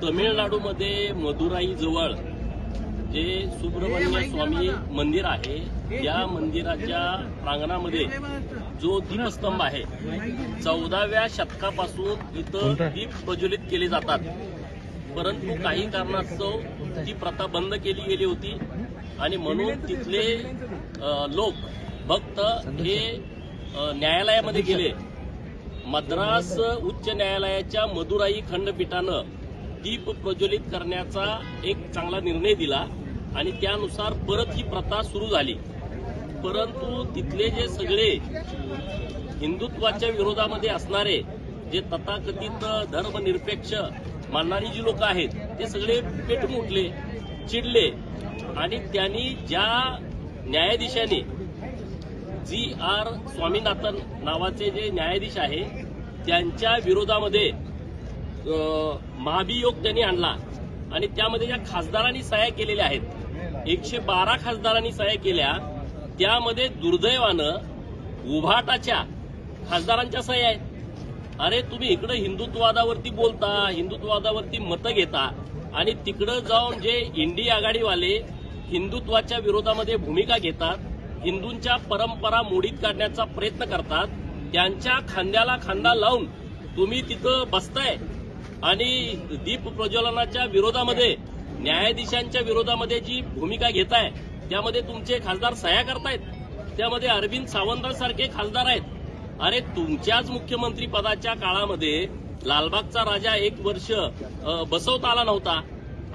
तमिळनाडूमध्ये मदुराई जवळ जे सुब्रमण्य स्वामी मंदिर आहे, या मंदिराच्या प्रांगणामध्ये जो दीपस्तंभ आहे 14व्या शतकापासून इथं दीप प्रज्वलित केले जातात. परंतु काही कारणास्तव ती प्रथा बंद केली गेली होती आणि म्हणून तिथले लोक भक्त हे न्यायालयामध्ये गेले. मद्रास उच्च न्यायालयाच्या मदुराई खंडपीठानं दीप प्रज्वलित करण्याचा एक चांगला निर्णय दिला आणि त्यानुसार परत ही प्रथा सुरू झाली. परंतु तिथले जे सगळे हिंदुत्वाच्या विरोधामध्ये असणारे जे तथाकथित धर्मनिरपेक्ष मानणारी जी लोक आहेत ते सगळे पेटून उठले, चिडले आणि त्यांनी ज्या न्यायाधीशाने G.R. स्वामीनाथन नावाचे जे न्यायाधीश आहे त्यांच्या विरोधामध्ये महाभियोग त्यांनी आणला आणि त्यामध्ये ज्या खासदारांनी सह्या केलेल्या आहेत 112 खासदारांनी सह्या केल्या, त्यामध्ये दुर्दैवानं उभाटाच्या खासदारांच्या सह्या आहेत. अरे तुम्ही इकडे हिंदुत्ववादावरती बोलता, हिंदुत्ववादावरती मतं घेता आणि तिकडं जाऊन जे इंडिया आघाडीवाले हिंदुत्वाच्या विरोधामध्ये भूमिका घेतात, हिंदूंच्या परंपरा मोडीत काढण्याचा प्रयत्न करतात, त्यांच्या खांद्याला खांदा लावून तुम्ही तिथं बसताय आणि दीप प्रज्वलनाच्या विरोधामध्ये न्यायाधीशांच्या विरोधामध्ये जी भूमिका घेताय त्यामध्ये तुमचे खासदार सह्या करतायत. त्यामध्ये अरविंद सावंतांसारखे खासदार आहेत. अरे तुमच्याच मुख्यमंत्री पदाच्या काळामध्ये लालबागचा राजा 1 वर्ष बसवता आला नव्हता.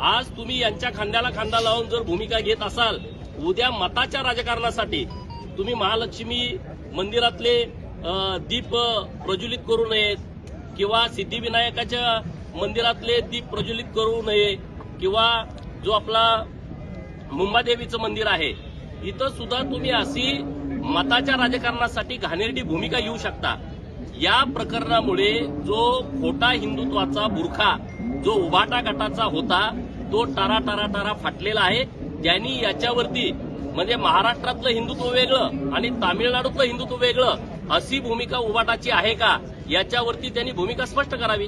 आज तुम्ही यांच्या खांद्याला खांदा लावून जर भूमिका घेत असाल, उद्या मताच्या राजकारणासाठी तुम्ही महालक्ष्मी मंदिरातले दीप प्रज्वलित करू नयेत किंवा सिद्धिविनायकाच्या मंदिरातले दीप प्रज्वलित करू नये किंवा जो आपला मुंबादेवीचं मंदिर आहे इथं सुद्धा तुम्ही अशी मताच्या राजकारणासाठी घाणेरडी भूमिका घेऊ शकता. या प्रकरणामुळे जो खोटा हिंदुत्वाचा बुरखा जो उभाटा गटाचा होता तो टारा फाटलेला आहे. त्यांनी याच्यावरती म्हणजे महाराष्ट्रातलं हिंदुत्व वेगळं आणि तामिळनाडूतलं हिंदुत्व वेगळं अशी भूमिका उभाटाची आहे का याच्यावरती त्यांनी भूमिका स्पष्ट करावी.